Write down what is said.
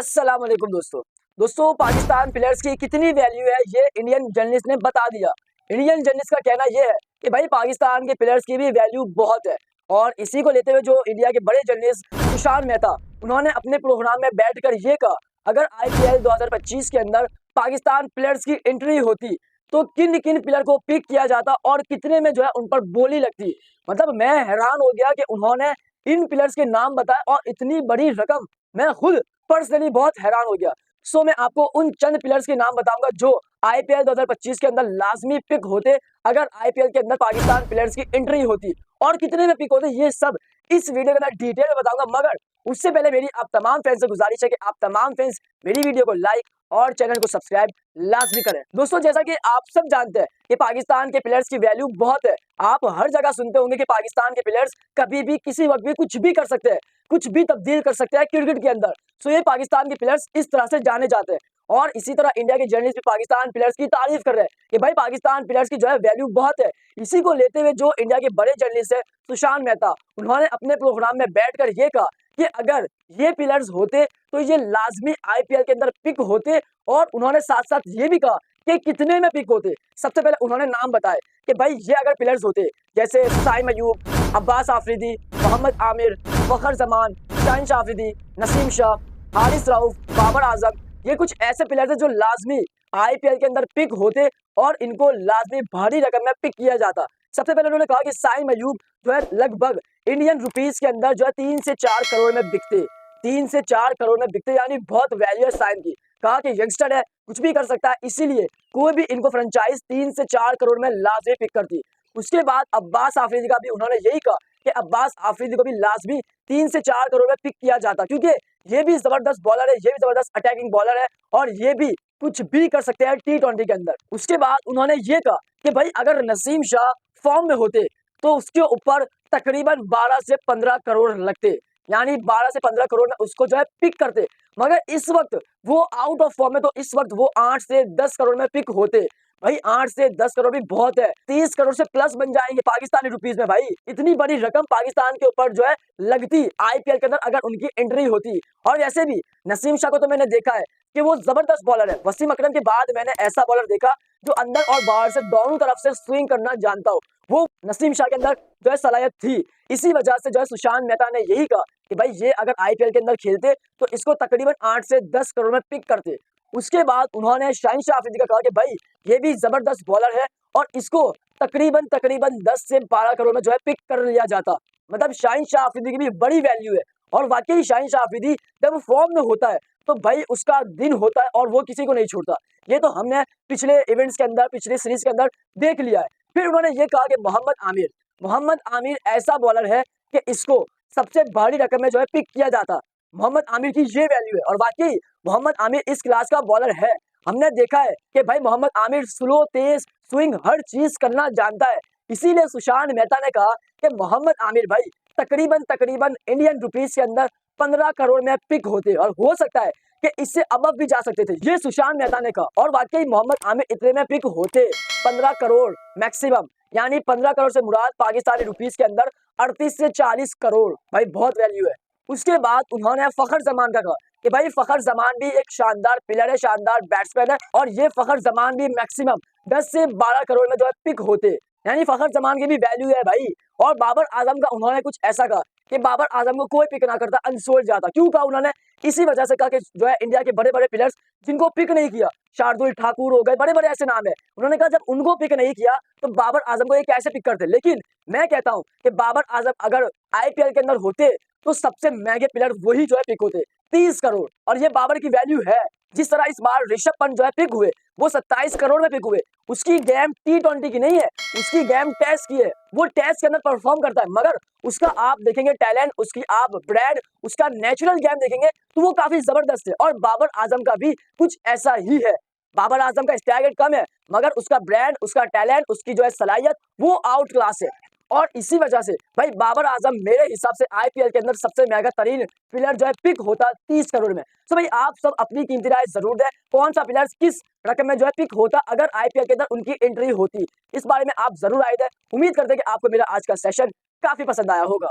अस्सलाम वालेकुम दोस्तों पाकिस्तान प्लेयर्स की कितनी वैल्यू है ये इंडियन जर्नलिस्ट ने बता दिया। इंडियन जर्नलिस्ट का कहना ये है कि भाई पाकिस्तान के प्लेयर्स की भी वैल्यू बहुत है। और इसी को लेते हुए जो इंडिया के बड़े जर्नलिस्ट तुषार मेहता उन्होंने अपने प्रोग्राम में बैठकर ये कहा, अगर आईपीएल 2025 के अंदर पाकिस्तान प्लेयर्स की एंट्री होती तो किन किन प्लेयर को पिक किया जाता और कितने में जो है उन पर बोली लगती। मतलब मैं हैरान हो गया कि उन्होंने इन प्लेयर्स के नाम बताए और इतनी बड़ी रकम। मैं खुद पर्सनली बहुत हैरान हो गया। सो मैं आपको उन चंद प्लेयर्स के नाम बताऊंगा जो आईपीएल 2025 के अंदर लाजमी पिक होते अगर आईपीएल के अंदर पाकिस्तान प्लेयर्स की एंट्री होती, और कितने में पिक होते ये सब इस वीडियो के अंदर डिटेल में बताऊंगा। मगर उससे पहले मेरी आप तमाम फैंस से गुजारिश है कि आप तमाम फैंस मेरी वीडियो को लाइक और चैनल को सब्सक्राइब लाजमी करें। दोस्तों जैसा कि आप सब जानते हैं कि पाकिस्तान के प्लेयर्स की वैल्यू बहुत है। आप हर जगह सुनते होंगे कि पाकिस्तान के प्लेयर्स कभी भी किसी वक्त भी कुछ भी कर सकते हैं, कुछ भी तब्दील कर सकते हैं क्रिकेट के अंदर। सो ये पाकिस्तान के प्लेयर्स इस तरह से जाने जाते हैं। और इसी तरह इंडिया के जर्नलिस्ट भी पाकिस्तान प्लेयर्स की तारीफ कर रहे हैं कि भाई पाकिस्तान प्लेयर्स की जो है वैल्यू बहुत है। इसी को लेते हुए जो इंडिया के बड़े जर्नलिस्ट है तुषार मेहता, उन्होंने अपने प्रोग्राम में बैठकर ये कहा कि अगर ये प्लेयर्स होते तो ये लाजमी आईपीएल के अंदर पिक होते। और उन्होंने साथ साथ ये भी कहा कि कितने में पिक होते। सबसे पहले उन्होंने नाम बताए कि भाई ये अगर प्लेयर्स होते जैसे साइम अयूब, अब्बास आफरीदी, मोहम्मद आमिर, फखर जमान, शाहीन आफरीदी, नसीम शाह, हारिस रऊफ, बाबर आजम, ये कुछ ऐसे प्लेयर्स हैं जो लाजमी आईपीएल के अंदर पिक होते और इनको लाजमी भारी रकम में पिक किया जाता। सबसे पहले उन्होंने कहा कि साइम अयूब जो है लगभग इंडियन रुपीस के अंदर जो है 3 से 4 करोड़ में बिकते, 3 से 4 करोड़ में बिकते, यानी बहुत वैल्यू है साइम की। कहा कि यंगस्टर है, कुछ भी कर सकता है, इसीलिए कोई भी इनको फ्रेंचाइज 3 से 4 करोड़ में लाजमी पिक करती। उसके बाद अब्बास आफरीदी का भी उन्होंने यही कहा कि अब्बास आफरीदी को भी लाजमी 3 से 4 करोड़ में पिक किया जाता, क्योंकि ये भी जबरदस्त बॉलर है, ये भी जबरदस्त अटैकिंग बॉलर है और ये भी कुछ भी कर सकते हैं T20 के अंदर। उसके बाद उन्होंने ये कहा कि भाई अगर नसीम शाह फॉर्म में होते तो उसके ऊपर तकरीबन 12 से 15 करोड़ लगते, यानी 12 से 15 करोड़ में उसको जो है पिक करते। मगर इस वक्त वो आउट ऑफ फॉर्म है, तो इस वक्त वो 8 से 10 करोड़ में पिक होते। भाई 8 से 10 करोड़ भी बहुत है, 30 करोड़ से प्लस बन जाएंगे पाकिस्तानी रुपीस में। भाई इतनी बड़ी रकम पाकिस्तान के ऊपर जो है लगती आईपीएल के अंदर अगर उनकी एंट्री होती। और वैसे भी नसीम शाह को तो मैंने देखा है कि वो जबरदस्त बॉलर है। वसीम अकरम के बाद मैंने ऐसा बॉलर देखा जो अंदर और बाहर से दोनों तरफ से स्विंग करना जानता हो, वो नसीम शाह के अंदर जो है सलाहियत थी। इसी वजह से जो है सुशांत मेहता ने यही कहा कि भाई ये अगर आईपीएल के अंदर खेलते तो इसको तकरीबन 8 से 10 करोड़ में पिक करते। उसके बाद उन्होंने शाहीन आफरीदी का कहा कि भाई ये भी जबरदस्त बॉलर है और इसको तकरीबन तकरीबन 10 से 12 करोड़ में जो है पिक कर लिया जाता। मतलब शाहीन आफरीदी की भी बड़ी वैल्यू है। और वाकई शाहीन आफरीदी जब फॉर्म में होता है तो भाई उसका दिन होता है और वो किसी को नहीं छोड़ता। ये तो हमने पिछले इवेंट्स के अंदर, पिछले सीरीज के अंदर देख लिया है। फिर उन्होंने ये कहा कि मोहम्मद आमिर ऐसा बॉलर है कि इसको सबसे भारी रकम में जो है पिक किया जाता। मोहम्मद आमिर की ये वैल्यू है और वाकई मोहम्मद आमिर इस क्लास का बॉलर है। हमने देखा है कि भाई मोहम्मद आमिर स्लो, तेज, स्विंग हर चीज करना जानता है। इसीलिए सुशांत मेहता ने कहा कि मोहम्मद आमिर भाई तकरीबन तकरीबन इंडियन रुपीस के अंदर 15 करोड़ में पिक होते और हो सकता है कि इससे अबव भी जा सकते थे, ये सुशांत मेहता ने कहा। और वाकई मोहम्मद आमिर इतने में पिक होते 15 करोड़ मैक्सिमम, यानी 15 करोड़ से मुराद पाकिस्तानी रुपीस के अंदर 38 से 40 करोड़। भाई बहुत वैल्यू है। उसके बाद उन्होंने फखर जमान का कहा कि भाई फखर जमान भी एक शानदार प्लेयर है, शानदार बैट्समैन है और ये फखर जमान भी मैक्सिमम 10 से 12 करोड़ में जो है पिक होते, यानी फखर जमान की भी वैल्यू है भाई। और बाबर आजम का उन्होंने कुछ ऐसा कहा कि बाबर आजम को कोई पिक ना करता, अनसोल्ड जाता। क्यों कहा उन्होंने? इसी वजह से कहा कि जो है इंडिया के बड़े बड़े प्लेयर्स जिनको पिक नहीं किया, शार्दुल ठाकुर हो गए, बड़े बड़े ऐसे नाम है, उन्होंने कहा जब उनको पिक नहीं किया तो बाबर आजम को ये कैसे पिक करते। लेकिन मैं कहता हूं कि बाबर आजम अगर आईपीएल के अंदर होते तो सबसे महंगे प्लेयर वही जो है पिक होते, 30 करोड़। और ये बाबर की वैल्यू है। जिस तरह इस बार ऋषभ पंत जो है पिक हुए, वो 27 करोड़ में पिक हुए। उसकी गेम T20 की नहीं है, उसकी गेम टेस्ट की है। वो टेस्ट के अंदर परफॉर्म करता है, मगर उसका आप देखेंगे टैलेंट, उसकी आप ब्रेड, उसका नेचुरल गेम देखेंगे तो वो काफी जबरदस्त है। और बाबर आजम का भी कुछ ऐसा ही है। बाबर आजम का स्ट्राइक रेट कम है, मगर उसका ब्रांड, उसका टैलेंट, उसकी जो है सलाहियत वो आउट क्लास है। और इसी वजह से भाई बाबर आजम मेरे हिसाब से आईपीएल के अंदर सबसे महंगा तरीन प्लेयर जो है पिक होता 30 करोड़ में। तो भाई आप सब अपनी कीमती राय जरूर दें, कौन सा प्लेयर किस रकम में जो है पिक होता अगर आईपीएल के अंदर उनकी एंट्री होती। इस बारे में आप जरूर आए थे। उम्मीद करते हैं कि आपको मेरा आज का सेशन काफी पसंद आया होगा।